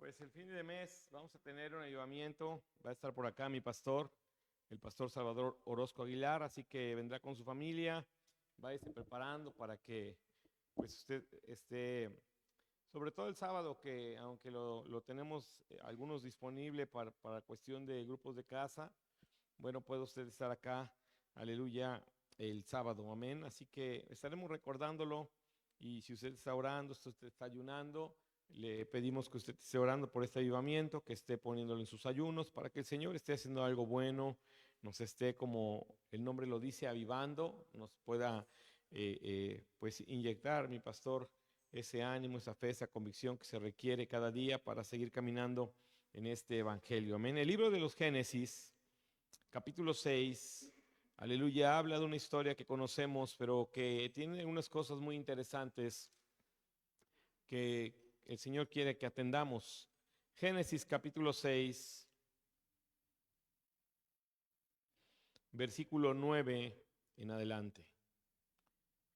Pues el fin de mes vamos a tener un avivamiento. Va a estar por acá mi pastor, el pastor Salvador Orozco Aguilar, así que vendrá con su familia. Váyase preparando para que pues usted esté, sobre todo el sábado, que aunque lo tenemos algunos disponible para cuestión de grupos de casa, bueno, puede usted estar acá, aleluya, el sábado, amén. Así que estaremos recordándolo, y si usted está orando, si usted está ayunando, le pedimos que usted esté orando por este avivamiento, que esté poniéndolo en sus ayunos, para que el Señor esté haciendo algo bueno, nos esté, como el nombre lo dice, avivando, nos pueda pues inyectar, mi pastor, ese ánimo, esa fe, esa convicción que se requiere cada día para seguir caminando en este evangelio. Amén. El libro de los Génesis, capítulo 6, aleluya, habla de una historia que conocemos, pero que tiene unas cosas muy interesantes que el Señor quiere que atendamos. Génesis capítulo 6, versículo 9 en adelante.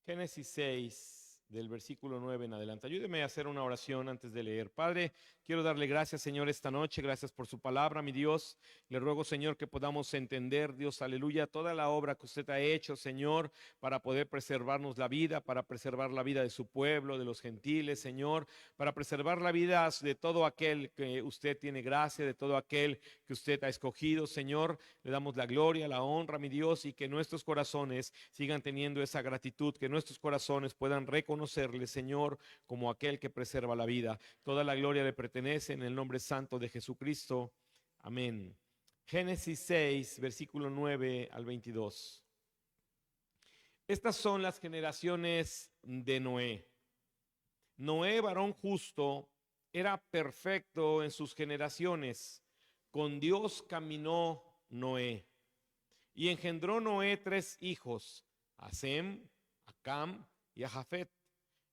Génesis 6, del versículo 9 en adelante. Ayúdeme a hacer una oración antes de leer. Padre, quiero darle gracias, Señor, esta noche. Gracias por su palabra, mi Dios. Le ruego, Señor, que podamos entender, Dios, aleluya, toda la obra que usted ha hecho, Señor, para poder preservarnos la vida, para preservar la vida de su pueblo, de los gentiles, Señor, para preservar la vida de todo aquel que usted tiene gracia, de todo aquel que usted ha escogido, Señor. Le damos la gloria, la honra, mi Dios, y que nuestros corazones sigan teniendo esa gratitud, que nuestros corazones puedan reconocerle, Señor, como aquel que preserva la vida. Toda la gloria le pertenece en el nombre santo de Jesucristo. Amén. Génesis 6, versículo 9 al 22. Estas son las generaciones de Noé. Noé, varón justo, era perfecto en sus generaciones. Con Dios caminó Noé. Y engendró Noé 3 hijos, a Sem, a Cam y a Jafet.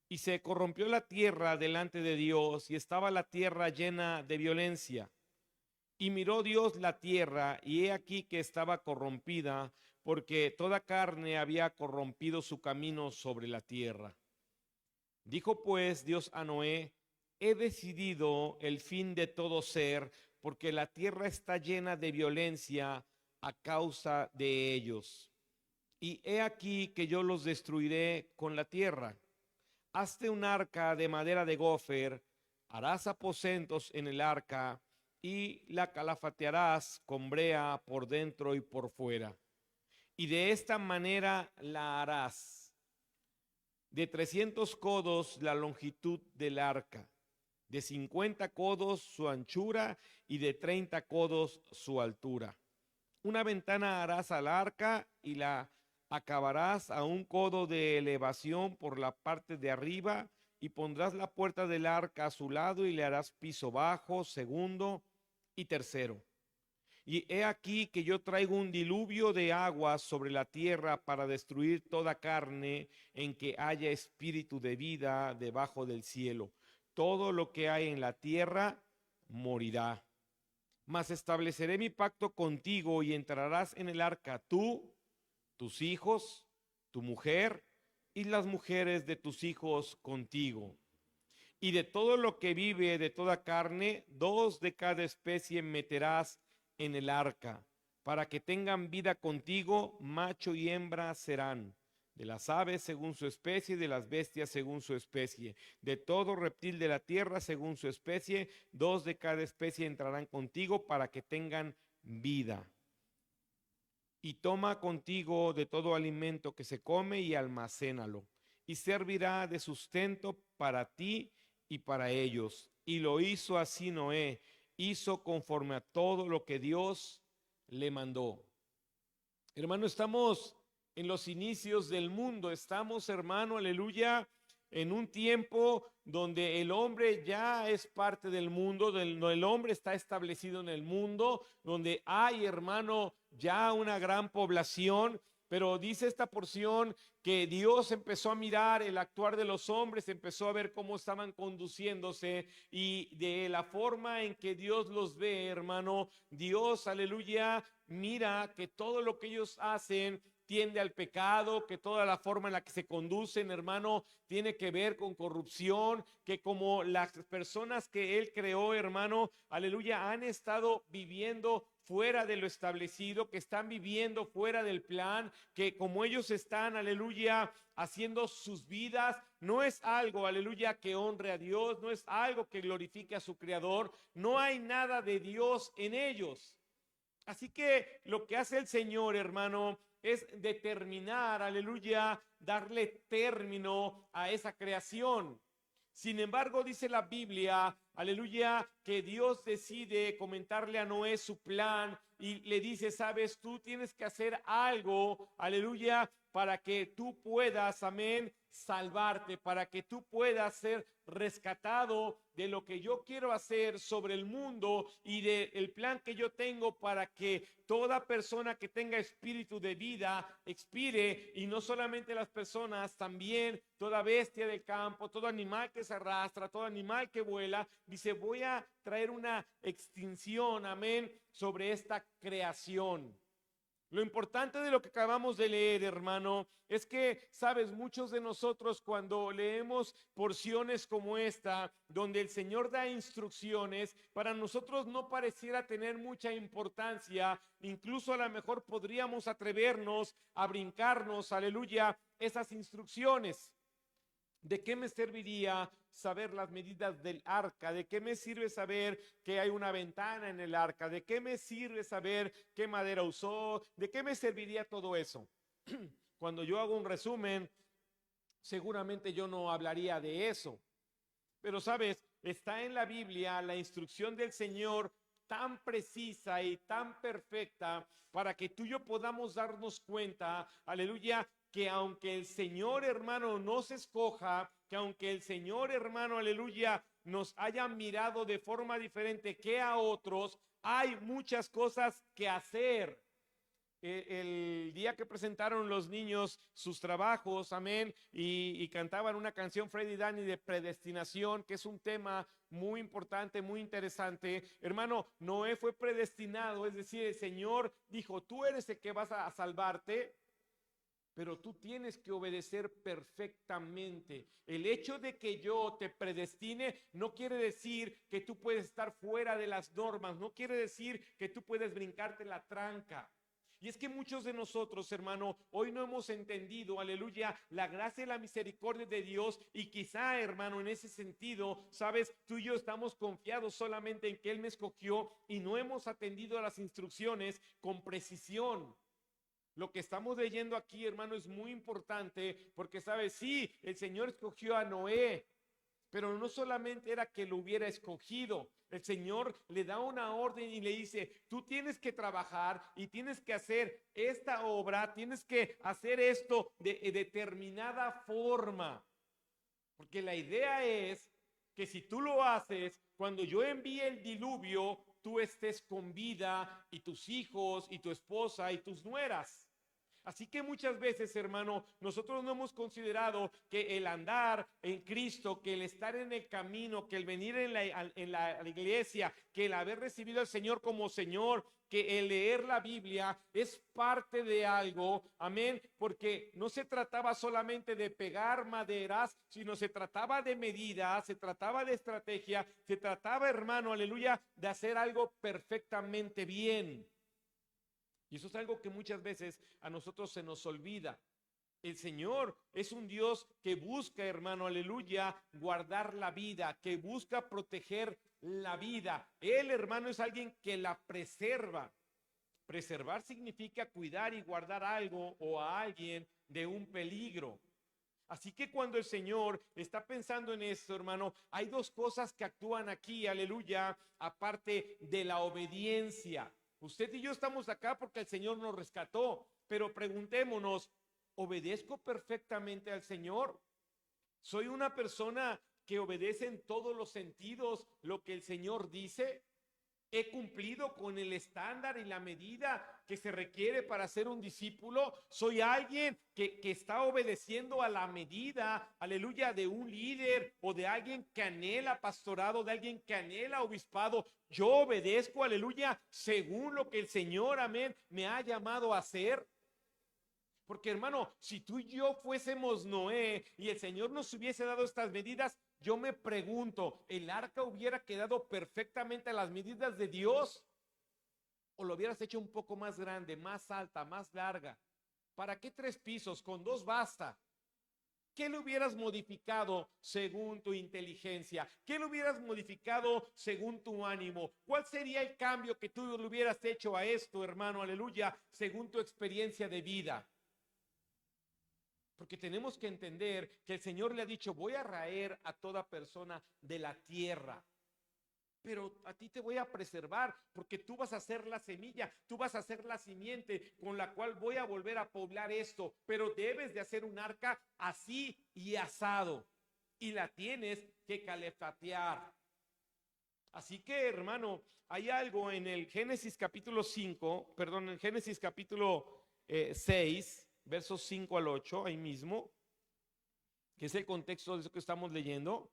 Y se corrompió la tierra delante de Dios, y estaba la tierra llena de violencia. Y miró Dios la tierra, y he aquí que estaba corrompida, porque toda carne había corrompido su camino sobre la tierra. Dijo pues Dios a Noé: he decidido el fin de todo ser, porque la tierra está llena de violencia a causa de ellos. Y he aquí que yo los destruiré con la tierra. Hazte un arca de madera de gofer, harás aposentos en el arca y la calafatearás con brea por dentro y por fuera. Y de esta manera la harás: de 300 codos la longitud del arca, de 50 codos su anchura y de 30 codos su altura. Una ventana harás al arca y la acabarás a 1 codo de elevación por la parte de arriba, y pondrás la puerta del arca a su lado y le harás piso bajo, segundo y tercero. Y he aquí que yo traigo un diluvio de aguas sobre la tierra para destruir toda carne en que haya espíritu de vida debajo del cielo. Todo lo que hay en la tierra morirá. Mas estableceré mi pacto contigo, y entrarás en el arca tú, tus hijos, tu mujer y las mujeres de tus hijos contigo. Y de todo lo que vive de toda carne, 2 de cada especie meterás en el arca, para que tengan vida contigo, macho y hembra serán. De las aves según su especie, de las bestias según su especie, de todo reptil de la tierra según su especie, 2 de cada especie entrarán contigo para que tengan vida. Y toma contigo de todo alimento que se come y almacénalo, y servirá de sustento para ti y para ellos. Y lo hizo así Noé, hizo conforme a todo lo que Dios le mandó. Hermano, estamos en los inicios del mundo, estamos, hermano, aleluya, en un tiempo donde el hombre ya es parte del mundo, donde el hombre está establecido en el mundo, donde hay, hermano, ya una gran población. Pero dice esta porción que Dios empezó a mirar el actuar de los hombres, empezó a ver cómo estaban conduciéndose, y de la forma en que Dios los ve, hermano, Dios, aleluya, mira que todo lo que ellos hacen tiende al pecado, que toda la forma en la que se conducen, hermano, tiene que ver con corrupción, que como las personas que Él creó, hermano, aleluya, han estado viviendo fuera de lo establecido, que están viviendo fuera del plan, que como ellos están, aleluya, haciendo sus vidas, no es algo, aleluya, que honre a Dios, no es algo que glorifique a su Creador, no hay nada de Dios en ellos. Así que lo que hace el Señor, hermano, es determinar, aleluya, darle término a esa creación. Sin embargo, dice la Biblia, aleluya, que Dios decide comentarle a Noé su plan y le dice, sabes, tú tienes que hacer algo, aleluya, para que tú puedas, amén, salvarte, para que tú puedas ser rescatado de lo que yo quiero hacer sobre el mundo y del plan que yo tengo para que toda persona que tenga espíritu de vida expire, y no solamente las personas, también toda bestia del campo, todo animal que se arrastra, todo animal que vuela. Dice, voy a traer una extinción, amén, sobre esta creación. Lo importante de lo que acabamos de leer, hermano, es que, sabes, muchos de nosotros cuando leemos porciones como esta, donde el Señor da instrucciones, para nosotros no pareciera tener mucha importancia, incluso a lo mejor podríamos atrevernos a brincarnos, aleluya, esas instrucciones. ¿De qué me serviría saber las medidas del arca? ¿De qué me sirve saber que hay una ventana en el arca? ¿De qué me sirve saber qué madera usó? ¿De qué me serviría todo eso? Cuando yo hago un resumen, seguramente yo no hablaría de eso. Pero sabes, está en la Biblia la instrucción del Señor tan precisa y tan perfecta para que tú y yo podamos darnos cuenta, aleluya, que aunque el Señor, hermano, nos escoja, que aunque el Señor, hermano, aleluya, nos haya mirado de forma diferente que a otros, hay muchas cosas que hacer. El día que presentaron los niños sus trabajos, amén, y cantaban una canción Freddy y Dani de predestinación, que es un tema muy importante, muy interesante. Hermano, Noé fue predestinado, es decir, el Señor dijo, tú eres el que vas a salvarte, pero tú tienes que obedecer perfectamente. El hecho de que yo te predestine no quiere decir que tú puedes estar fuera de las normas, no quiere decir que tú puedes brincarte la tranca. Y es que muchos de nosotros, hermano, hoy no hemos entendido, aleluya, la gracia y la misericordia de Dios, y quizá, hermano, en ese sentido, sabes, tú y yo estamos confiados solamente en que Él me escogió y no hemos atendido a las instrucciones con precisión. Lo que estamos leyendo aquí, hermano, es muy importante porque, ¿sabes? Sí, el Señor escogió a Noé, pero no solamente era que lo hubiera escogido. El Señor le da una orden y le dice, tú tienes que trabajar y tienes que hacer esta obra, tienes que hacer esto de determinada forma. Porque la idea es que si tú lo haces, cuando yo envíe el diluvio, tú estés con vida y tus hijos y tu esposa y tus nueras. Así que muchas veces, hermano, nosotros no hemos considerado que el andar en Cristo, que el estar en el camino, que el venir en la iglesia, que el haber recibido al Señor como Señor, que el leer la Biblia es parte de algo, amén, porque no se trataba solamente de pegar maderas, sino se trataba de medidas, se trataba de estrategia, se trataba, hermano, aleluya, de hacer algo perfectamente bien. Y eso es algo que muchas veces a nosotros se nos olvida. El Señor es un Dios que busca, hermano, aleluya, guardar la vida, que busca proteger la vida. Él, hermano, es alguien que la preserva. Preservar significa cuidar y guardar algo o a alguien de un peligro. Así que cuando el Señor está pensando en esto, hermano, hay dos cosas que actúan aquí, aleluya, aparte de la obediencia. Usted y yo estamos acá porque el Señor nos rescató, pero preguntémonos, ¿obedezco perfectamente al Señor? ¿Soy una persona que obedece en todos los sentidos lo que el Señor dice? ¿He cumplido con el estándar y la medida que se requiere para ser un discípulo? ¿Soy alguien que está obedeciendo a la medida, aleluya, de un líder o de alguien que anhela pastorado, de alguien que anhela obispado? Yo obedezco, aleluya, según lo que el Señor, amén, me ha llamado a hacer. Porque hermano, si tú y yo fuésemos Noé y el Señor nos hubiese dado estas medidas, yo me pregunto, ¿el arca hubiera quedado perfectamente a las medidas de Dios? ¿O lo hubieras hecho un poco más grande, más alta, más larga? ¿Para qué 3 pisos? Con 2 basta. ¿Qué le hubieras modificado según tu inteligencia? ¿Qué le hubieras modificado según tu ánimo? ¿Cuál sería el cambio que tú le hubieras hecho a esto, hermano? Aleluya, según tu experiencia de vida. Porque tenemos que entender que el Señor le ha dicho, voy a raer a toda persona de la tierra, pero a ti te voy a preservar porque tú vas a ser la semilla, tú vas a ser la simiente con la cual voy a volver a poblar esto, pero debes de hacer un arca así y asado y la tienes que calefatear. Así que, hermano, hay algo en el Génesis capítulo 5, perdón, en Génesis capítulo 6, versos 5 al 8, ahí mismo, que es el contexto de eso que estamos leyendo.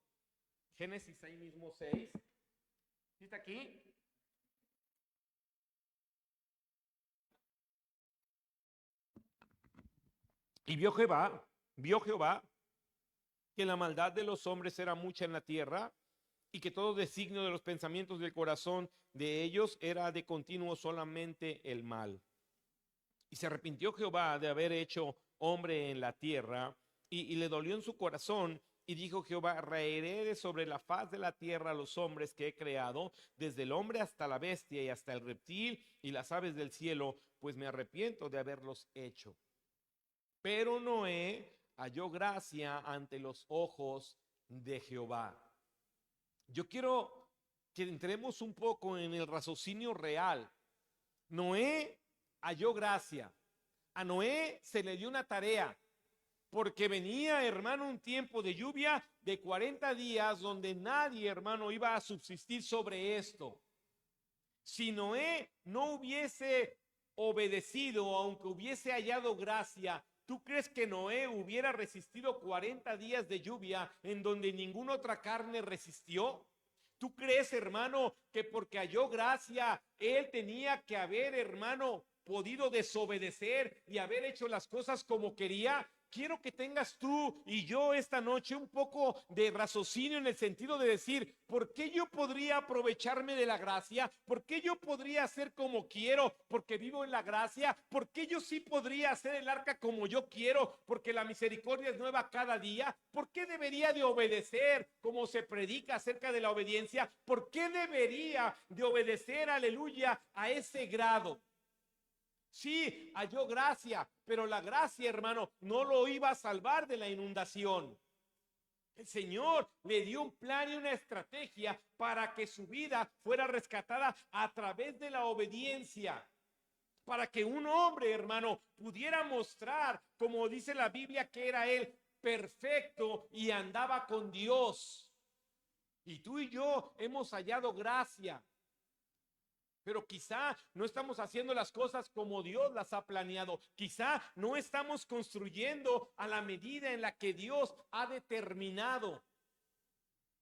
Génesis ahí mismo 6. ¿Sí está aquí? Y vio Jehová que la maldad de los hombres era mucha en la tierra y que todo designio de los pensamientos del corazón de ellos era de continuo solamente el mal. Y se arrepintió Jehová de haber hecho hombre en la tierra y le dolió en su corazón. Y dijo Jehová, raeré de sobre la faz de la tierra a los hombres que he creado, desde el hombre hasta la bestia y hasta el reptil y las aves del cielo, pues me arrepiento de haberlos hecho. Pero Noé halló gracia ante los ojos de Jehová. Yo quiero que entremos un poco en el raciocinio real. Noé halló gracia. A Noé se le dio una tarea, porque venía, hermano, un tiempo de lluvia de 40 días donde nadie, hermano, iba a subsistir sobre esto. Si Noé no hubiese obedecido, aunque hubiese hallado gracia, ¿tú crees que Noé hubiera resistido 40 días de lluvia en donde ninguna otra carne resistió? ¿Tú crees, hermano, que porque halló gracia, él tenía que haber, hermano, podido desobedecer y haber hecho las cosas como quería? Quiero que tengas tú y yo esta noche un poco de raciocinio en el sentido de decir, ¿por qué yo podría aprovecharme de la gracia? ¿Por qué yo podría hacer como quiero? Porque vivo en la gracia. ¿Por qué yo sí podría hacer el arca como yo quiero? Porque la misericordia es nueva cada día. ¿Por qué debería de obedecer como se predica acerca de la obediencia? ¿Por qué debería de obedecer, aleluya, a ese grado? Sí, halló gracia, pero la gracia, hermano, no lo iba a salvar de la inundación. El Señor le dio un plan y una estrategia para que su vida fuera rescatada a través de la obediencia. Para que un hombre, hermano, pudiera mostrar, como dice la Biblia, que era él perfecto y andaba con Dios. Y tú y yo hemos hallado gracia. Pero quizá no estamos haciendo las cosas como Dios las ha planeado. Quizá no estamos construyendo a la medida en la que Dios ha determinado.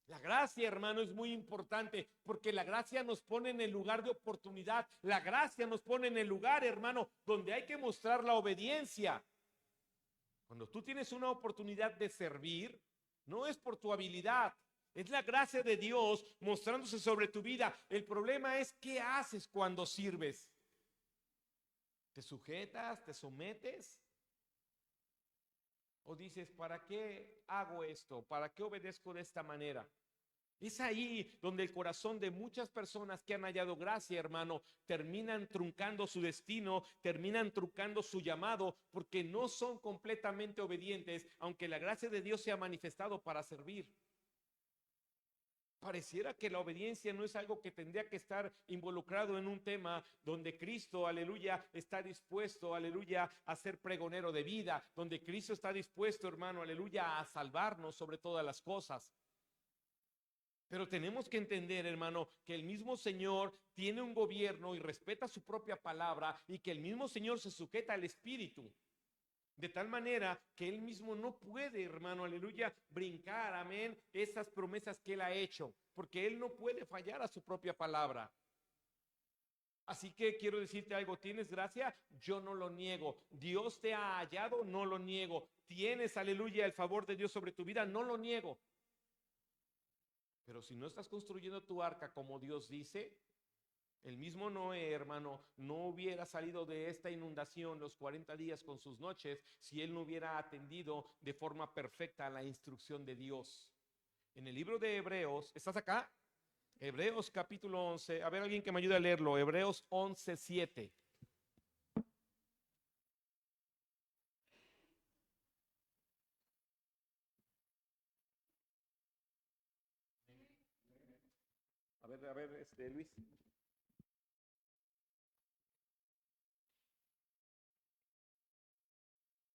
La gracia, hermano, es muy importante porque la gracia nos pone en el lugar de oportunidad. La gracia nos pone en el lugar, hermano, donde hay que mostrar la obediencia. Cuando tú tienes una oportunidad de servir, no es por tu habilidad. Es la gracia de Dios mostrándose sobre tu vida. El problema es qué haces cuando sirves. ¿Te sujetas? ¿Te sometes? ¿O dices, ¿para qué hago esto? ¿Para qué obedezco de esta manera? Es ahí donde el corazón de muchas personas que han hallado gracia, hermano, terminan truncando su destino, terminan truncando su llamado, porque no son completamente obedientes, aunque la gracia de Dios se ha manifestado para servir. Pareciera que la obediencia no es algo que tendría que estar involucrado en un tema donde Cristo, aleluya, está dispuesto, aleluya, a ser pregonero de vida, donde Cristo está dispuesto, hermano, aleluya, a salvarnos sobre todas las cosas. Pero tenemos que entender, hermano, que el mismo Señor tiene un gobierno y respeta su propia palabra y que el mismo Señor se sujeta al Espíritu. De tal manera que él mismo no puede, hermano, aleluya, brincar, amén, esas promesas que él ha hecho, porque él no puede fallar a su propia palabra. Así que quiero decirte algo, ¿tienes gracia? Yo no lo niego. Dios te ha hallado, no lo niego. Tienes, aleluya, el favor de Dios sobre tu vida, no lo niego. Pero si no estás construyendo tu arca como Dios dice, el mismo Noé, hermano, no hubiera salido de esta inundación los 40 días con sus noches si él no hubiera atendido de forma perfecta a la instrucción de Dios. En el libro de Hebreos, ¿estás acá? Hebreos capítulo 11, a ver, alguien que me ayude a leerlo, Hebreos 11:7. A ver, Luis.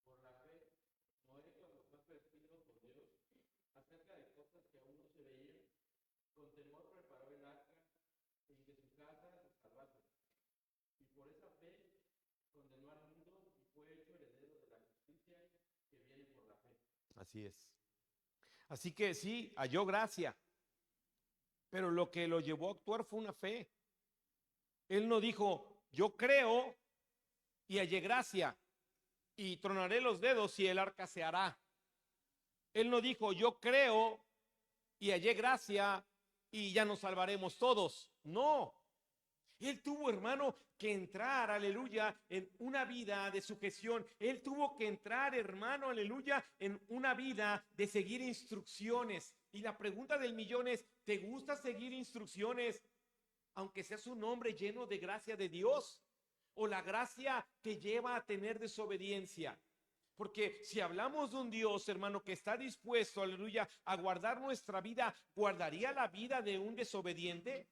Por la fe, Noé cuando fue advertido por Dios acerca de cosas que aún no se veían, con temor preparó el arca en que su casa se salvase. Y por esa fe condenó al mundo y fue hecho heredero de la justicia que viene por la fe. Así es. Así que sí, halló gracia, pero lo que lo llevó a actuar fue una fe. Él no dijo, yo creo y hallé gracia y tronaré los dedos y el arca se hará. Él no dijo, yo creo y hallé gracia y ya nos salvaremos todos. No. Él tuvo, hermano, que entrar, aleluya, en una vida de sujeción. Él tuvo que entrar, hermano, aleluya, en una vida de seguir instrucciones. Y la pregunta del millón es, ¿te gusta seguir instrucciones, aunque seas un hombre lleno de gracia de Dios? ¿O la gracia te lleva a tener desobediencia? Porque si hablamos de un Dios, hermano, que está dispuesto, aleluya, a guardar nuestra vida, ¿guardaría la vida de un desobediente?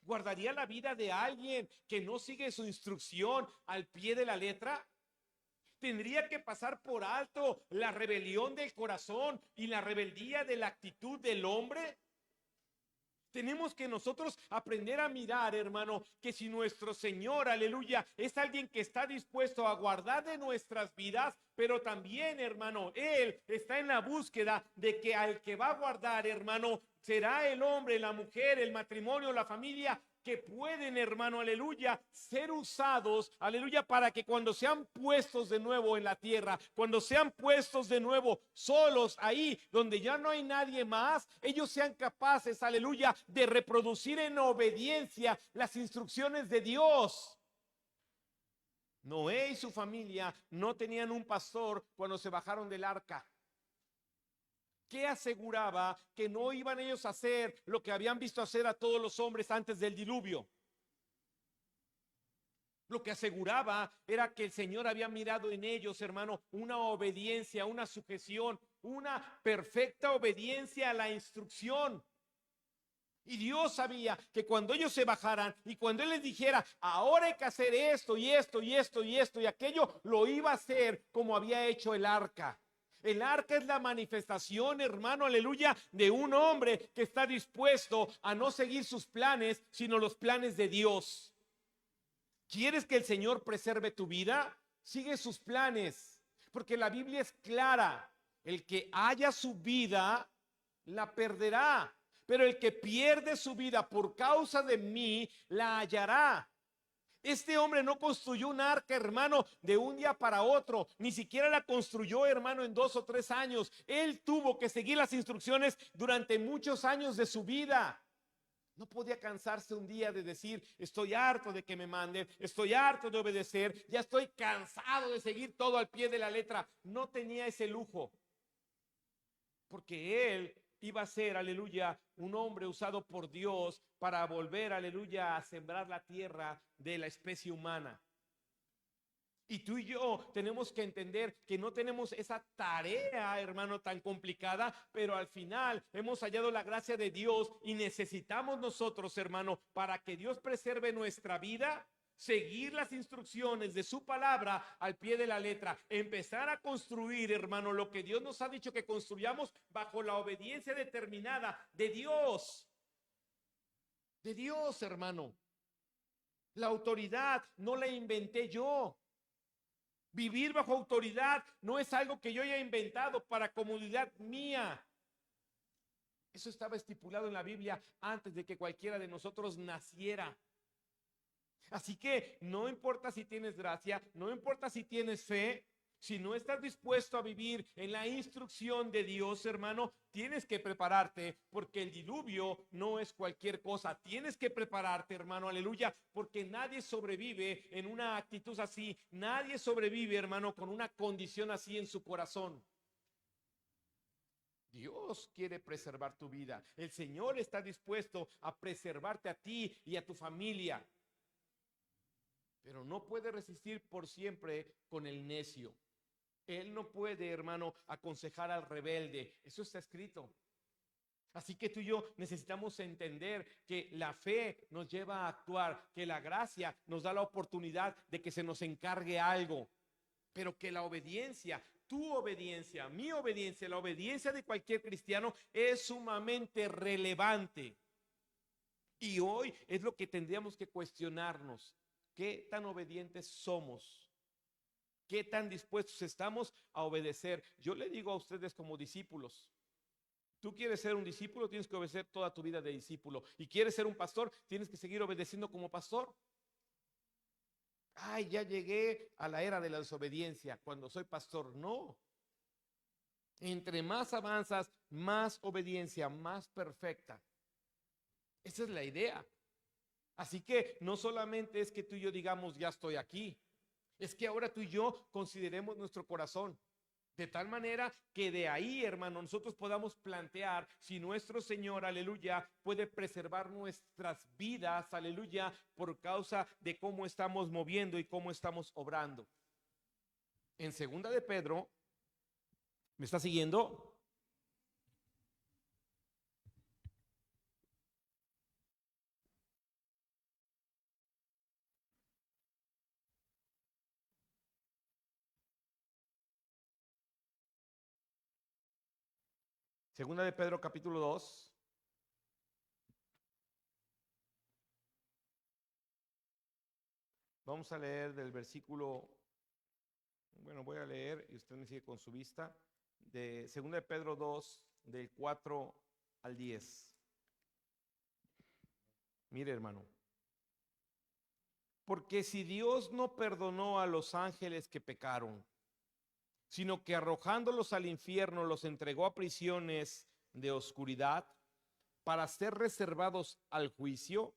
¿Guardaría la vida de alguien que no sigue su instrucción al pie de la letra? Tendría que pasar por alto la rebelión del corazón y la rebeldía de la actitud del hombre. Tenemos que nosotros aprender a mirar, hermano, que si nuestro Señor, aleluya, es alguien que está dispuesto a guardar de nuestras vidas, pero también, hermano, Él está en la búsqueda de que al que va a guardar, hermano, será el hombre, la mujer, el matrimonio, la familia, que pueden, hermano, aleluya, ser usados, aleluya, para que cuando sean puestos de nuevo en la tierra, cuando sean puestos de nuevo solos ahí, donde ya no hay nadie más, ellos sean capaces, aleluya, de reproducir en obediencia las instrucciones de Dios. Noé y su familia no tenían un pastor cuando se bajaron del arca. ¿Qué aseguraba que no iban ellos a hacer lo que habían visto hacer a todos los hombres antes del diluvio? Lo que aseguraba era que el Señor había mirado en ellos, hermano, una obediencia, una sujeción, una perfecta obediencia a la instrucción. Y Dios sabía que cuando ellos se bajaran y cuando Él les dijera, ahora hay que hacer esto y esto y esto y esto y aquello, lo iba a hacer como había hecho el arca. El arca es la manifestación, hermano, aleluya, de un hombre que está dispuesto a no seguir sus planes, sino los planes de Dios. ¿Quieres que el Señor preserve tu vida? Sigue sus planes, porque la Biblia es clara. El que haya su vida, la perderá, pero el que pierde su vida por causa de mí, la hallará. Este hombre no construyó un arca, hermano, de un día para otro, ni siquiera la construyó, hermano, en 2 o 3 años. Él tuvo que seguir las instrucciones durante muchos años de su vida. No podía cansarse un día de decir, estoy harto de que me manden, estoy harto de obedecer, ya estoy cansado de seguir todo al pie de la letra. No tenía ese lujo, porque él iba a ser, aleluya, un hombre usado por Dios para volver, aleluya, a sembrar la tierra de la especie humana. Y tú y yo tenemos que entender que no tenemos esa tarea, hermano, tan complicada, pero al final hemos hallado la gracia de Dios y necesitamos nosotros, hermano, para que Dios preserve nuestra vida, seguir las instrucciones de su palabra al pie de la letra, empezar a construir, hermano, lo que Dios nos ha dicho que construyamos bajo la obediencia determinada de Dios. De Dios, hermano. La autoridad no la inventé yo. Vivir bajo autoridad no es algo que yo haya inventado para comodidad mía. Eso estaba estipulado en la Biblia antes de que cualquiera de nosotros naciera. Así que no importa si tienes gracia, no importa si tienes fe, si no estás dispuesto a vivir en la instrucción de Dios, hermano, tienes que prepararte, porque el diluvio no es cualquier cosa. Tienes que prepararte, hermano, aleluya, porque nadie sobrevive en una actitud así. Nadie sobrevive, hermano, con una condición así en su corazón. Dios quiere preservar tu vida. El Señor está dispuesto a preservarte a ti y a tu familia. Pero no puede resistir por siempre con el necio. Él no puede, hermano, aconsejar al rebelde. Eso está escrito. Así que tú y yo necesitamos entender que la fe nos lleva a actuar, que la gracia nos da la oportunidad de que se nos encargue algo, pero que la obediencia, tu obediencia, mi obediencia, la obediencia de cualquier cristiano es sumamente relevante. Y hoy es lo que tendríamos que cuestionarnos. ¿Qué tan obedientes somos? ¿Qué tan dispuestos estamos a obedecer? Yo le digo a ustedes como discípulos, tú quieres ser un discípulo, tienes que obedecer toda tu vida de discípulo. Y quieres ser un pastor, tienes que seguir obedeciendo como pastor. Ay, ya llegué a la era de la desobediencia cuando soy pastor. No. Entre más avanzas, más obediencia, más perfecta. Esa es la idea. Así que no solamente es que tú y yo digamos, ya estoy aquí. Es que ahora tú y yo consideremos nuestro corazón. De tal manera que de ahí, hermano, nosotros podamos plantear si nuestro Señor, aleluya, puede preservar nuestras vidas, aleluya, por causa de cómo estamos moviendo y cómo estamos obrando. En segunda de Pedro, ¿me está siguiendo? Segunda de Pedro capítulo 2. Vamos a leer del versículo, bueno, voy a leer y usted me sigue con su vista, de segunda de Pedro 2, del 4 al 10. Mire, hermano. Porque si Dios no perdonó a los ángeles que pecaron, sino que arrojándolos al infierno los entregó a prisiones de oscuridad para ser reservados al juicio,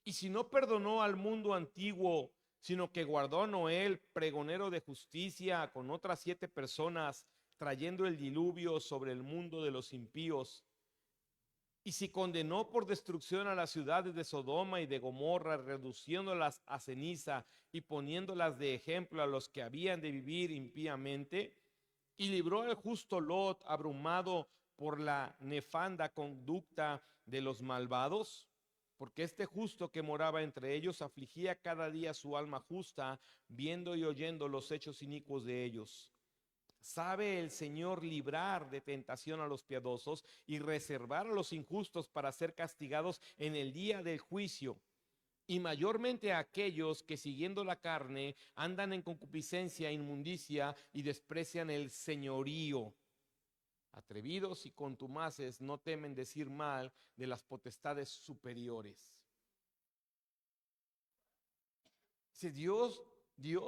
y si no perdonó al mundo antiguo, sino que guardó a Noé, el pregonero de justicia, con otras 7 personas, trayendo el diluvio sobre el mundo de los impíos, y si condenó por destrucción a las ciudades de Sodoma y de Gomorra, reduciéndolas a ceniza y poniéndolas de ejemplo a los que habían de vivir impíamente, y libró al justo Lot, abrumado por la nefanda conducta de los malvados, porque este justo que moraba entre ellos afligía cada día su alma justa, viendo y oyendo los hechos inicuos de ellos. Sabe el Señor librar de tentación a los piadosos y reservar a los injustos para ser castigados en el día del juicio. Y mayormente a aquellos que siguiendo la carne andan en concupiscencia, inmundicia y desprecian el señorío. Atrevidos y contumaces no temen decir mal de las potestades superiores. Si Dios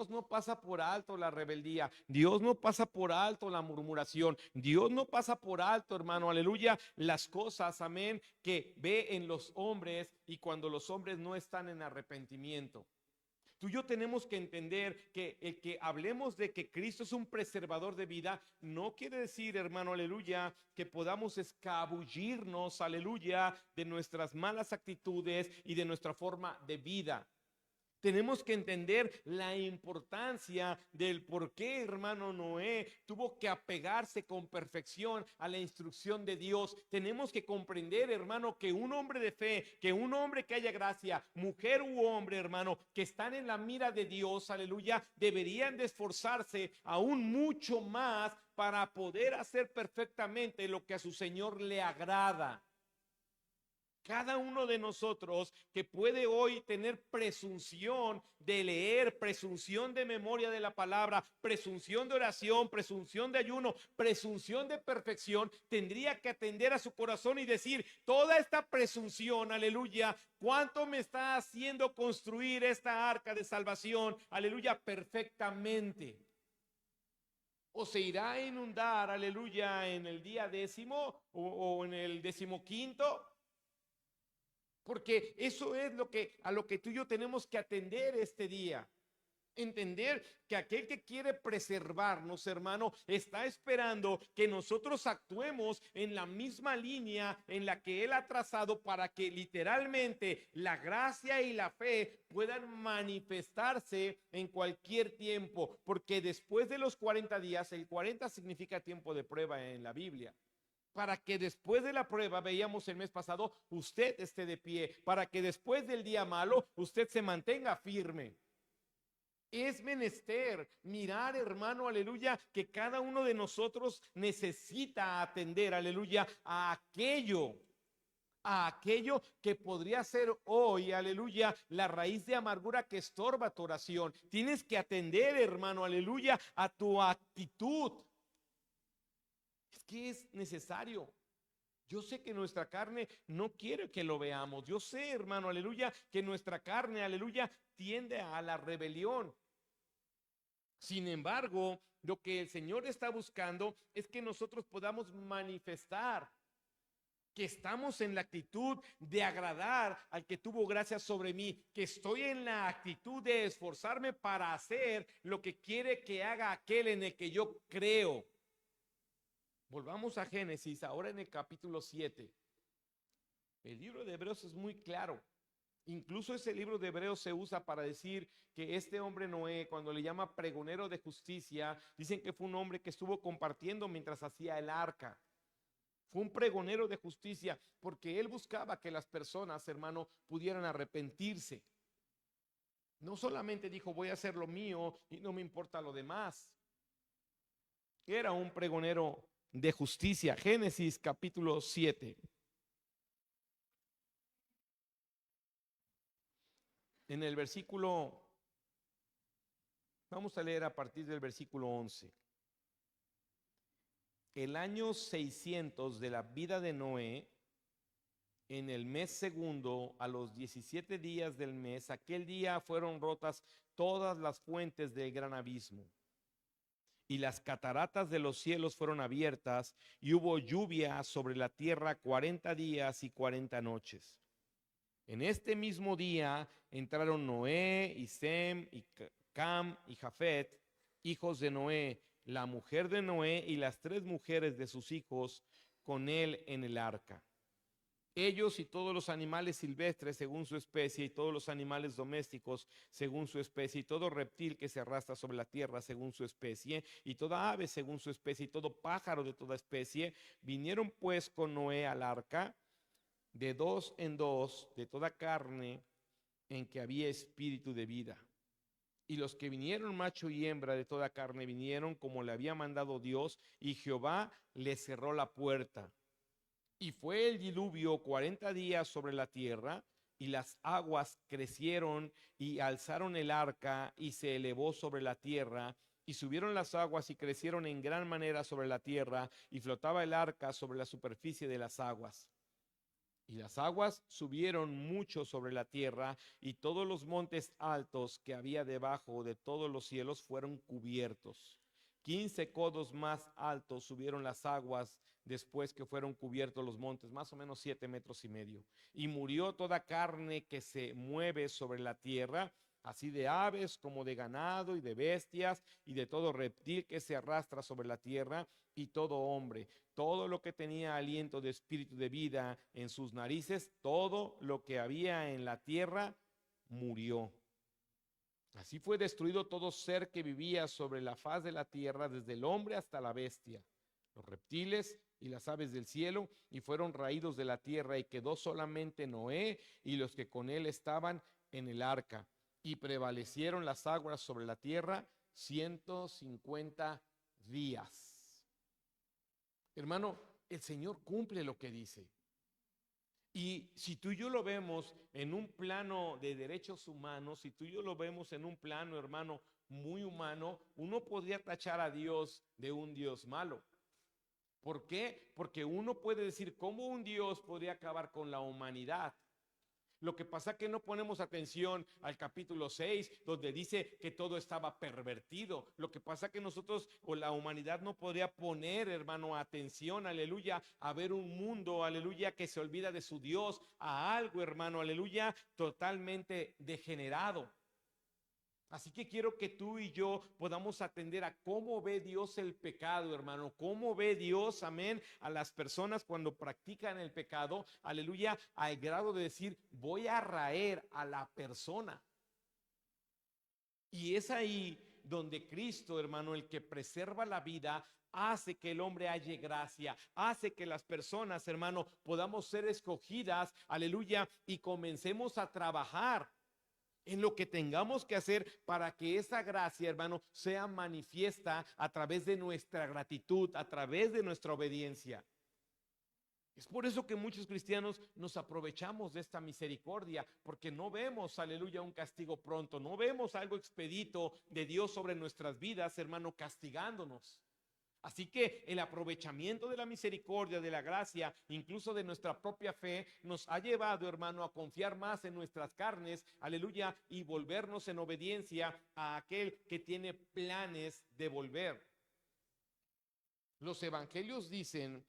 no pasa por alto la rebeldía, Dios no pasa por alto la murmuración, Dios no pasa por alto, hermano, aleluya, las cosas, amén, que ve en los hombres y cuando los hombres no están en arrepentimiento. Tú y yo tenemos que entender que el que hablemos de que Cristo es un preservador de vida, no quiere decir, hermano, aleluya, que podamos escabullirnos, aleluya, de nuestras malas actitudes y de nuestra forma de vida. Tenemos que entender la importancia del por qué, hermano, Noé tuvo que apegarse con perfección a la instrucción de Dios. Tenemos que comprender, hermano, que un hombre de fe, que un hombre que haya gracia, mujer u hombre, hermano, que están en la mira de Dios, aleluya, deberían de esforzarse aún mucho más para poder hacer perfectamente lo que a su Señor le agrada. cada uno de nosotros que puede hoy tener presunción de leer, presunción de memoria de la palabra, presunción de oración, presunción de ayuno, presunción de perfección, tendría que atender a su corazón y decir: toda esta presunción, aleluya, ¿cuánto me está haciendo construir esta arca de salvación, aleluya, perfectamente? O se irá a inundar, aleluya, en el día 10º o en el 15º. Porque eso es a lo que tú y yo tenemos que atender este día. Entender que aquel que quiere preservarnos, hermano, está esperando que nosotros actuemos en la misma línea en la que Él ha trazado, para que literalmente la gracia y la fe puedan manifestarse en cualquier tiempo. Porque después de los 40 días, el 40 significa tiempo de prueba en la Biblia. Para que después de la prueba, veíamos el mes pasado, usted esté de pie. Para que después del día malo, usted se mantenga firme. Es menester mirar, hermano, aleluya, que cada uno de nosotros necesita atender, aleluya, a aquello que podría ser hoy, aleluya, la raíz de amargura que estorba tu oración. Tienes que atender, hermano, aleluya, a tu actitud. Es que es necesario. Yo sé que nuestra carne no quiere que lo veamos. Yo sé, hermano, aleluya, que nuestra carne, aleluya, tiende a la rebelión. Sin embargo, lo que el Señor está buscando es que nosotros podamos manifestar que estamos en la actitud de agradar al que tuvo gracia sobre mí, que estoy en la actitud de esforzarme para hacer lo que quiere que haga aquel en el que yo creo. Volvamos a Génesis, ahora en el capítulo 7. El libro de Hebreos es muy claro. Incluso ese libro de Hebreos se usa para decir que este hombre Noé, cuando le llama pregonero de justicia, dicen que fue un hombre que estuvo compartiendo mientras hacía el arca. Fue un pregonero de justicia porque él buscaba que las personas, hermano, pudieran arrepentirse. No solamente dijo: voy a hacer lo mío y no me importa lo demás. Era un pregonero de justicia. Génesis capítulo 7. En el versículo, vamos a leer a partir del versículo 11. El año 600 de la vida de Noé, en el mes segundo, a los 17 días del mes, aquel día fueron rotas todas las fuentes del gran abismo, y las cataratas de los cielos fueron abiertas, y hubo lluvia sobre la tierra 40 días y 40 noches. En este mismo día entraron Noé y Sem y Cam y Jafet, hijos de Noé, la mujer de Noé y las 3 mujeres de sus hijos con él en el arca. Ellos y todos los animales silvestres según su especie, y todos los animales domésticos según su especie, y todo reptil que se arrastra sobre la tierra según su especie, y toda ave según su especie, y todo pájaro de toda especie, vinieron pues con Noé al arca, de 2 en 2, de toda carne en que había espíritu de vida. Y los que vinieron, macho y hembra de toda carne, vinieron como le había mandado Dios, y Jehová le cerró la puerta. Y fue el diluvio 40 días sobre la tierra, y las aguas crecieron y alzaron el arca, y se elevó sobre la tierra. Y subieron las aguas y crecieron en gran manera sobre la tierra, y flotaba el arca sobre la superficie de las aguas. Y las aguas subieron mucho sobre la tierra, y todos los montes altos que había debajo de todos los cielos fueron cubiertos. 15 codos más altos subieron las aguas después que fueron cubiertos los montes, más o menos 7,5 metros. Y murió toda carne que se mueve sobre la tierra, así de aves como de ganado y de bestias y de todo reptil que se arrastra sobre la tierra, y todo hombre. Todo lo que tenía aliento de espíritu de vida en sus narices, todo lo que había en la tierra, murió. Así fue destruido todo ser que vivía sobre la faz de la tierra, desde el hombre hasta la bestia, los reptiles y las aves del cielo, y fueron raídos de la tierra, y quedó solamente Noé y los que con él estaban en el arca. Y prevalecieron las aguas sobre la tierra 150 días. Hermano, el Señor cumple lo que dice. Y si tú y yo lo vemos en un plano de derechos humanos, si tú y yo lo vemos en un plano, hermano, muy humano, uno podría tachar a Dios de un Dios malo. ¿Por qué? Porque uno puede decir, ¿cómo un Dios podría acabar con la humanidad? Lo que pasa es que no ponemos atención al capítulo 6, donde dice que todo estaba pervertido. Lo que pasa es que nosotros o la humanidad no podría poner, hermano, atención, aleluya, a ver un mundo, aleluya, que se olvida de su Dios, a algo, hermano, aleluya, totalmente degenerado. Así que quiero que tú y yo podamos atender a cómo ve Dios el pecado, hermano, cómo ve Dios, amén, a las personas cuando practican el pecado, aleluya, al grado de decir, voy a raer a la persona. Y es ahí donde Cristo, hermano, el que preserva la vida, hace que el hombre halle gracia, hace que las personas, hermano, podamos ser escogidas, aleluya, y comencemos a trabajar en lo que tengamos que hacer para que esa gracia, hermano, sea manifiesta a través de nuestra gratitud, a través de nuestra obediencia. Es por eso que muchos cristianos nos aprovechamos de esta misericordia, porque no vemos, aleluya, un castigo pronto, no vemos algo expedito de Dios sobre nuestras vidas, hermano, castigándonos. Así que el aprovechamiento de la misericordia, de la gracia, incluso de nuestra propia fe, nos ha llevado, hermano, a confiar más en nuestras carnes, aleluya, y volvernos en obediencia a aquel que tiene planes de volver. Los evangelios dicen,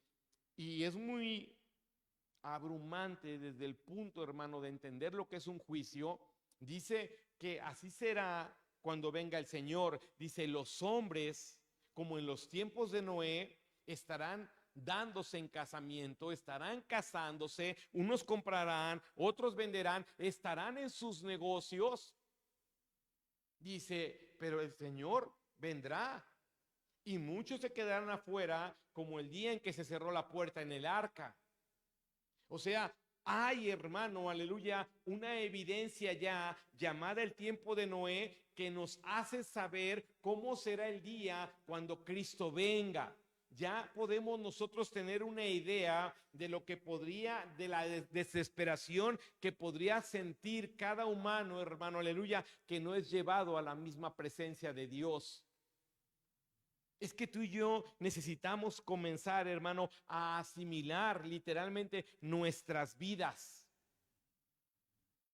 y es muy abrumante desde el punto, hermano, de entender lo que es un juicio, dice que así será cuando venga el Señor. Dice, los hombres, como en los tiempos de Noé, estarán dándose en casamiento, estarán casándose, unos comprarán, otros venderán, estarán en sus negocios. Dice, pero el Señor vendrá y muchos se quedarán afuera, como el día en que se cerró la puerta en el arca. O sea, hay, hermano, aleluya, una evidencia ya llamada el tiempo de Noé que nos hace saber cómo será el día cuando Cristo venga. Ya podemos nosotros tener una idea de lo que podría, de la desesperación que podría sentir cada humano, hermano, aleluya, que no es llevado a la misma presencia de Dios. Es que tú y yo necesitamos comenzar, hermano, a asimilar literalmente nuestras vidas.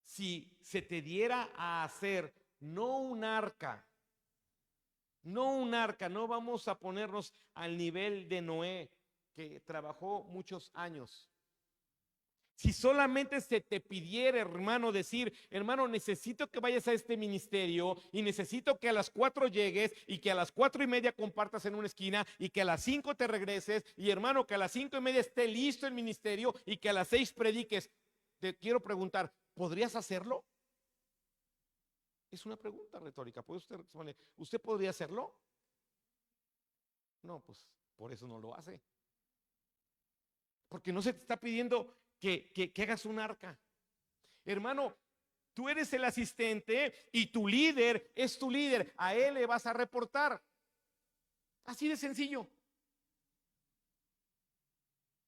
Si se te diera a hacer no un arca, no vamos a ponernos al nivel de Noé, que trabajó muchos años. Si solamente se te pidiera, hermano, decir, hermano, necesito que vayas a este ministerio y necesito que a las 4 llegues y que a las 4:30 compartas en una esquina y que a las 5 te regreses y, hermano, que a las 5:30 esté listo el ministerio y que a las 6 prediques. Te quiero preguntar, ¿podrías hacerlo? Es una pregunta retórica. ¿Puede usted responder? ¿Usted podría hacerlo? No, pues por eso no lo hace. Porque no se te está pidiendo que hagas un arca. Hermano, tú eres el asistente y tu líder es tu líder. A él le vas a reportar. Así de sencillo.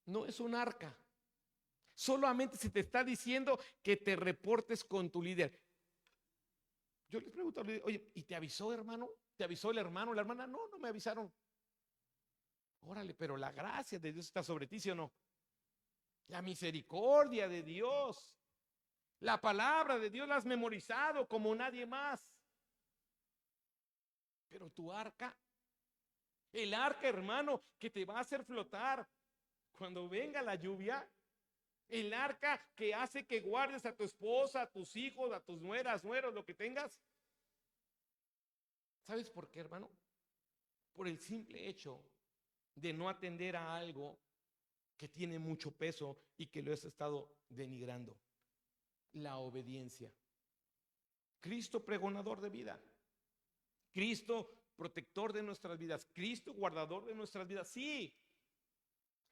No es un arca. Solamente se te está diciendo que te reportes con tu líder. Yo les pregunto, oye, ¿y te avisó, hermano? ¿Te avisó el hermano, la hermana? No, no me avisaron. Órale, pero la gracia de Dios está sobre ti, ¿sí o no? La misericordia de Dios, la palabra de Dios la has memorizado como nadie más. Pero tu arca, el arca, hermano, que te va a hacer flotar cuando venga la lluvia, el arca que hace que guardes a tu esposa, a tus hijos, a tus nueras, nueros, lo que tengas. ¿Sabes por qué, hermano? Por el simple hecho de no atender a algo que tiene mucho peso y que lo has estado denigrando: la obediencia. Cristo pregonador de vida, Cristo protector de nuestras vidas, Cristo guardador de nuestras vidas. Sí,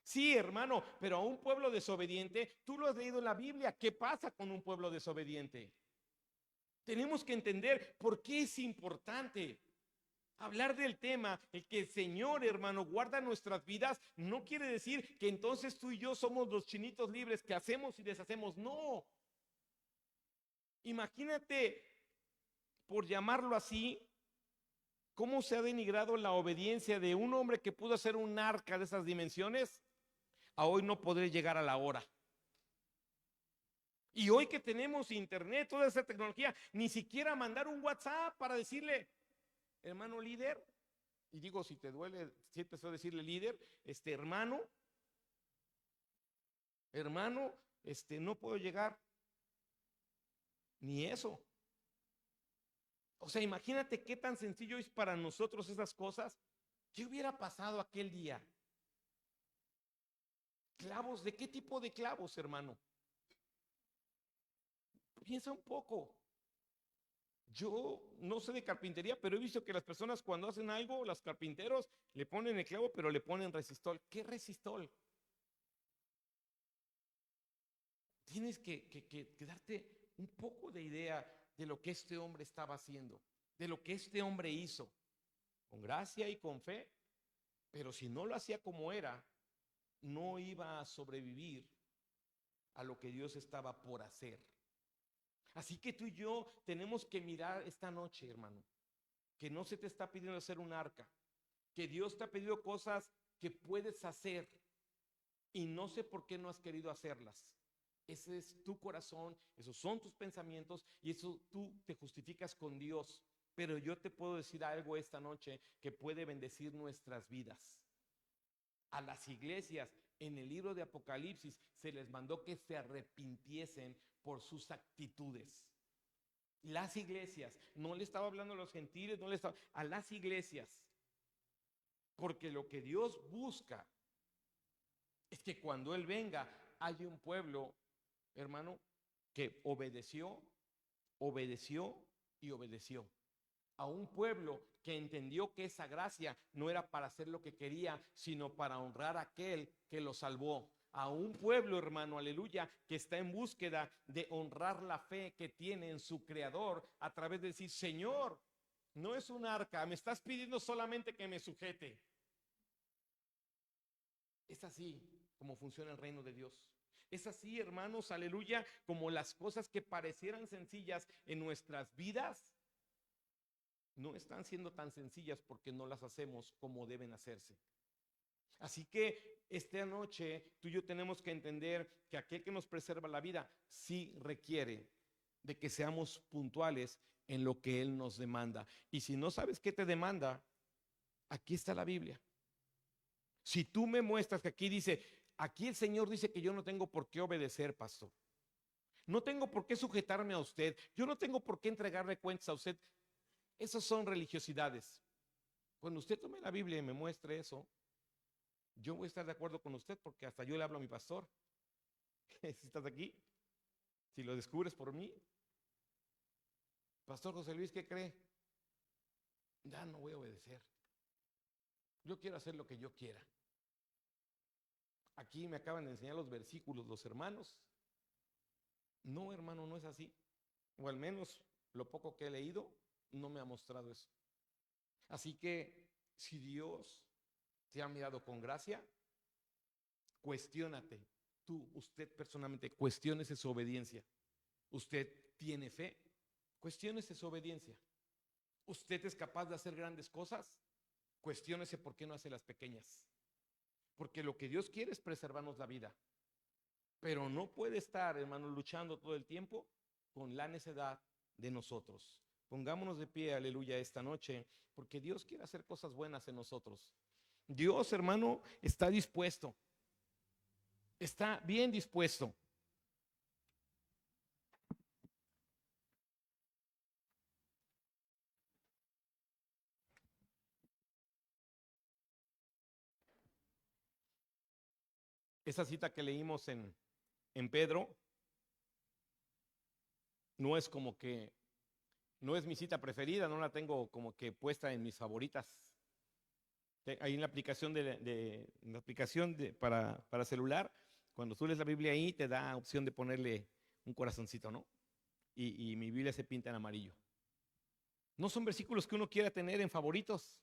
sí, hermano, pero a un pueblo desobediente, tú lo has leído en la Biblia. ¿Qué pasa con un pueblo desobediente? Tenemos que entender por qué es importante. Hablar del tema, el que el Señor, hermano, guarda nuestras vidas, no quiere decir que entonces tú y yo somos los chinitos libres que hacemos y deshacemos. No. Imagínate, por llamarlo así, cómo se ha denigrado la obediencia de un hombre que pudo hacer un arca de esas dimensiones, a hoy no poder llegar a la hora. Y hoy que tenemos internet, toda esa tecnología, ni siquiera mandar un WhatsApp para decirle, hermano líder, y digo, si te duele, si empezó a decirle líder, hermano, no puedo llegar, ni eso. O sea, imagínate qué tan sencillo es para nosotros esas cosas. ¿Qué hubiera pasado aquel día? ¿Clavos? ¿De qué tipo de clavos, hermano? Piensa un poco. Yo no sé de carpintería, pero he visto que las personas cuando hacen algo, los carpinteros le ponen el clavo, pero le ponen resistol. ¿Qué resistol? Tienes que darte un poco de idea de lo que este hombre estaba haciendo, de lo que este hombre hizo, con gracia y con fe, pero si no lo hacía como era, no iba a sobrevivir a lo que Dios estaba por hacer. Así que tú y yo tenemos que mirar esta noche, hermano, que no se te está pidiendo hacer un arca, que Dios te ha pedido cosas que puedes hacer y no sé por qué no has querido hacerlas. Ese es tu corazón, esos son tus pensamientos y eso tú te justificas con Dios. Pero yo te puedo decir algo esta noche que puede bendecir nuestras vidas. A las iglesias en el libro de Apocalipsis se les mandó que se arrepintiesen por sus actitudes. Las iglesias, no le estaba hablando a los gentiles, no le estaba, a las iglesias. Porque lo que Dios busca es que cuando Él venga haya un pueblo, hermano, que obedeció y obedeció. A un pueblo que entendió que esa gracia no era para hacer lo que quería, sino para honrar a aquel que lo salvó. A un pueblo, hermano, aleluya, que está en búsqueda de honrar la fe que tiene en su creador a través de decir, Señor, no es un arca, me estás pidiendo solamente que me sujete. Es así como funciona el reino de Dios. Es así, hermanos, aleluya, como las cosas que parecieran sencillas en nuestras vidas no están siendo tan sencillas porque no las hacemos como deben hacerse. Así que esta noche tú y yo tenemos que entender que aquel que nos preserva la vida sí requiere de que seamos puntuales en lo que Él nos demanda. Y si no sabes qué te demanda, aquí está la Biblia. Si tú me muestras que aquí dice, aquí el Señor dice que yo no tengo por qué obedecer, pastor. No tengo por qué sujetarme a usted. Yo no tengo por qué entregarle cuentas a usted. Esas son religiosidades. Cuando usted tome la Biblia y me muestre eso, yo voy a estar de acuerdo con usted porque hasta yo le hablo a mi pastor. Si estás aquí, si lo descubres por mí, Pastor José Luis, ¿qué cree? Ya no voy a obedecer. Yo quiero hacer lo que yo quiera. Aquí me acaban de enseñar los versículos los hermanos. No, hermano, no es así. O al menos lo poco que he leído no me ha mostrado eso. Así que si Dios te ha mirado con gracia, cuestiónate. Tú, usted personalmente, cuestiónese su obediencia. Usted tiene fe, cuestiónese su obediencia. Usted es capaz de hacer grandes cosas, cuestiónese por qué no hace las pequeñas. Porque lo que Dios quiere es preservarnos la vida. Pero no puede estar, hermano, luchando todo el tiempo con la necedad de nosotros. Pongámonos de pie, aleluya, esta noche, porque Dios quiere hacer cosas buenas en nosotros. Dios, hermano, está dispuesto. Está bien dispuesto. Esa cita que leímos en Pedro no es como que, no es mi cita preferida, no la tengo como que puesta en mis favoritas. Ahí en la aplicación, la aplicación para celular, cuando tú lees la Biblia ahí, te da opción de ponerle un corazoncito, ¿no? Y mi Biblia se pinta en amarillo. No son versículos que uno quiera tener en favoritos.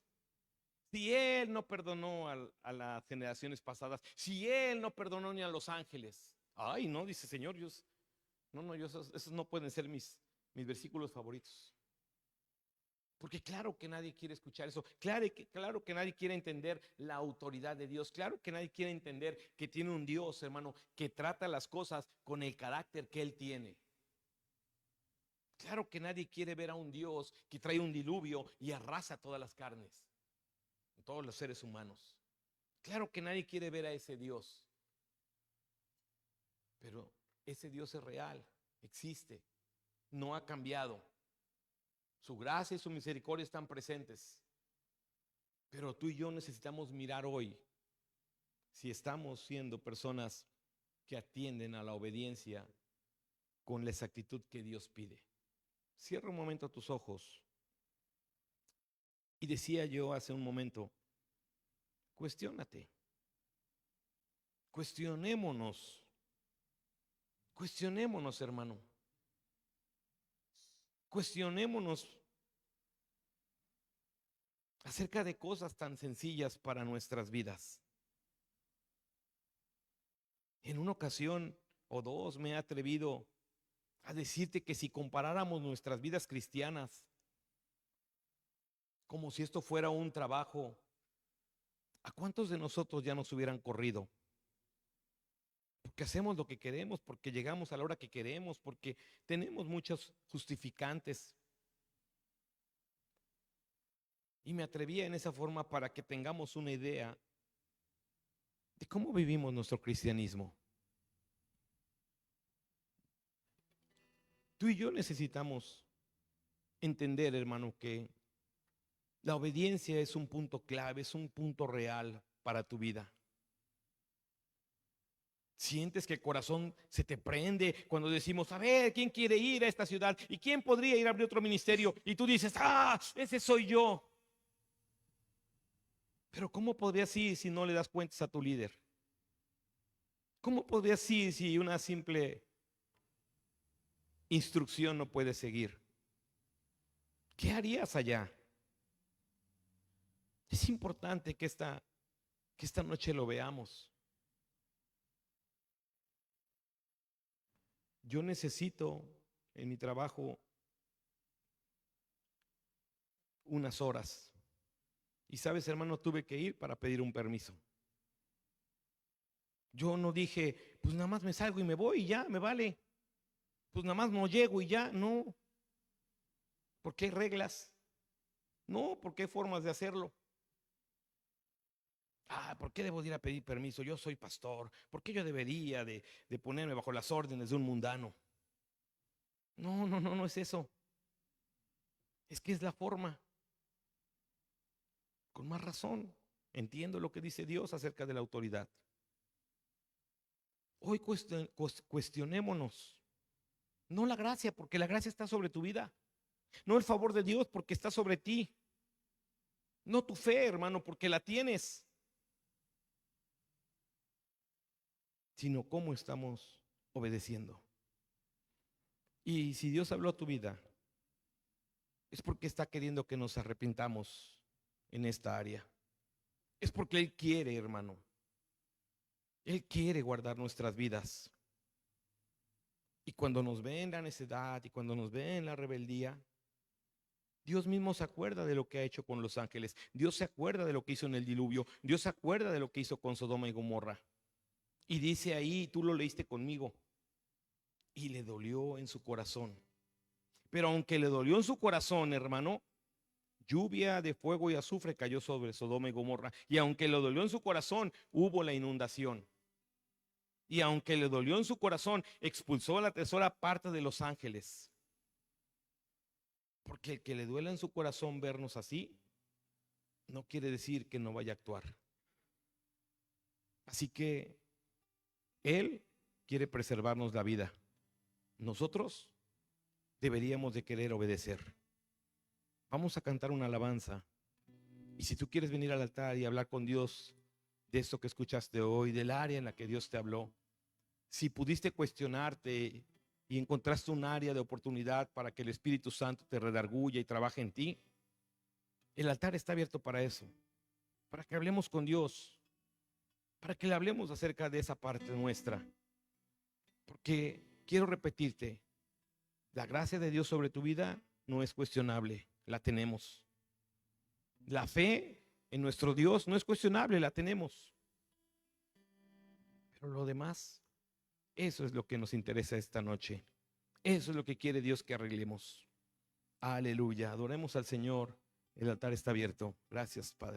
Si Él no perdonó a las generaciones pasadas, si Él no perdonó ni a los ángeles. Ay, no, dice Señor, esos no pueden ser mis versículos favoritos. Porque claro que nadie quiere escuchar eso. Claro que nadie quiere entender la autoridad de Dios. Claro que nadie quiere entender que tiene un Dios, hermano, que trata las cosas con el carácter que Él tiene. Claro que nadie quiere ver a un Dios que trae un diluvio y arrasa todas las carnes, todos los seres humanos. Claro que nadie quiere ver a ese Dios. Pero ese Dios es real, existe, no ha cambiado. Su gracia y su misericordia están presentes. Pero tú y yo necesitamos mirar hoy si estamos siendo personas que atienden a la obediencia con la exactitud que Dios pide. Cierra un momento tus ojos. Y decía yo hace un momento, cuestiónate. Cuestionémonos, hermano. Cuestionémonos acerca de cosas tan sencillas para nuestras vidas. En una ocasión o dos me he atrevido a decirte que si comparáramos nuestras vidas cristianas como si esto fuera un trabajo, ¿a cuántos de nosotros ya nos hubieran corrido? Porque hacemos lo que queremos, porque llegamos a la hora que queremos, porque tenemos muchos justificantes. Y me atrevía en esa forma para que tengamos una idea de cómo vivimos nuestro cristianismo. Tú y yo necesitamos entender, hermano, que la obediencia es un punto clave, es un punto real para tu vida. Sientes que el corazón se te prende cuando decimos, a ver, ¿quién quiere ir a esta ciudad? ¿Y quién podría ir a abrir otro ministerio? Y tú dices, ese soy yo. Pero ¿cómo podrías ir si no le das cuentas a tu líder? ¿Cómo podrías ir si una simple instrucción no puedes seguir? ¿Qué harías allá? Es importante que esta noche lo veamos. Yo necesito en mi trabajo unas horas. Y sabes, hermano, tuve que ir para pedir un permiso. Yo no dije, pues nada más me salgo y me voy y ya, me vale. Pues nada más no llego y ya, no. Porque hay reglas. No, porque hay formas de hacerlo. ¿Por qué debo de ir a pedir permiso? Yo soy pastor. ¿Por qué yo debería de ponerme bajo las órdenes de un mundano? No es eso. Es que es la forma. Con más razón, entiendo lo que dice Dios acerca de la autoridad. Hoy cuestionémonos. No la gracia, porque la gracia está sobre tu vida. No el favor de Dios, porque está sobre ti. No tu fe, hermano, porque la tienes. Sino cómo estamos obedeciendo. Y si Dios habló a tu vida, es porque está queriendo que nos arrepintamos en esta área. Es porque Él quiere, hermano. Él quiere guardar nuestras vidas. Y cuando nos ve en la necedad y cuando nos ve en la rebeldía, Dios mismo se acuerda de lo que ha hecho con los ángeles. Dios se acuerda de lo que hizo en el diluvio. Dios se acuerda de lo que hizo con Sodoma y Gomorra. Y dice ahí, tú lo leíste conmigo, y le dolió en su corazón. Pero aunque le dolió en su corazón, hermano, lluvia de fuego y azufre cayó sobre Sodoma y Gomorra. Y aunque le dolió en su corazón, hubo la inundación. Y aunque le dolió en su corazón, expulsó a la tercera parte de los ángeles. Porque el que le duela en su corazón vernos así, no quiere decir que no vaya a actuar. Así que Él quiere preservarnos la vida. Nosotros deberíamos de querer obedecer. Vamos a cantar una alabanza. Y si tú quieres venir al altar y hablar con Dios de esto que escuchaste hoy, del área en la que Dios te habló, si pudiste cuestionarte y encontraste un área de oportunidad para que el Espíritu Santo te redarguya y trabaje en ti, el altar está abierto para eso, para que hablemos con Dios, para que le hablemos acerca de esa parte nuestra. Porque quiero repetirte, la gracia de Dios sobre tu vida no es cuestionable, la tenemos. La fe en nuestro Dios no es cuestionable, la tenemos. Pero lo demás, eso es lo que nos interesa esta noche. Eso es lo que quiere Dios que arreglemos. Aleluya, adoremos al Señor. El altar está abierto. Gracias, Padre.